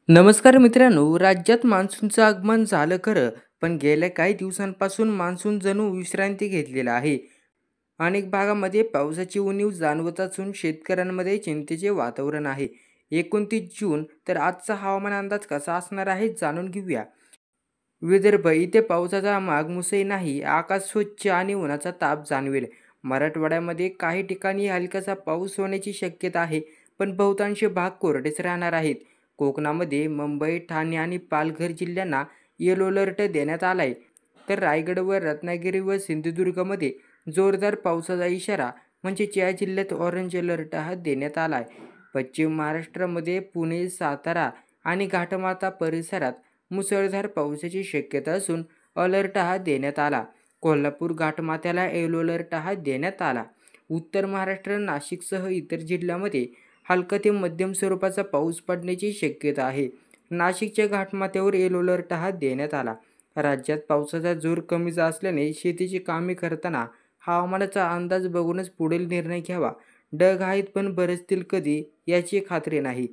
नमस्कार मित्रांनो, राज्यात मान्सूनचं आगमन झालं खरं, पण गेल्या काही दिवसांपासून मान्सून जणू विश्रांती घेतलेला आहे. अनेक भागामध्ये पावसाची उणीव जाणवत असून शेतकऱ्यांमध्ये चिंतेचे वातावरण आहे. 29 जून तर आजचा हवामान अंदाज कसा असणार आहे जाणून घेऊया. विदर्भ इथे पावसाचा मागमूसही नाही, आकाश स्वच्छ आणि उन्हाचा ताप जाणवेल. मराठवाड्यामध्ये काही ठिकाणी हलकासा पाऊस होण्याची शक्यता आहे, पण बहुतांश भाग कोरडेच राहणार आहेत. कोकणामध्ये मुंबई, ठाणे आणि पालघर जिल्ह्यांना येलो अलर्ट देण्यात आलाय, तर रायगड व रत्नागिरी व सिंधुदुर्गमध्ये जोरदार पावसाचा इशारा म्हणजेच या जिल्ह्यात ऑरेंज अलर्ट हा देण्यात आलाय. पश्चिम महाराष्ट्रामध्ये पुणे, सातारा आणि घाटमाता परिसरात मुसळधार पावसाची शक्यता असून अलर्ट हा देण्यात आला. कोल्हापूर घाटमाथ्याला येलो अलर्ट हा देण्यात आला. उत्तर महाराष्ट्र, नाशिकसह इतर जिल्ह्यामध्ये हलका ते मध्यम स्वरूपाचा पाऊस पडण्याची शक्यता आहे. नाशिकच्या घाटमाथ्यावर येलो अलर्ट हा देण्यात आला. राज्यात पावसाचा जोर कमी असल्याने शेतीची कामे करताना हवामानाचा अंदाज बघूनच पुढील निर्णय घ्यावा. ढग आहेत पण बरसतील कधी याची खात्री नाही.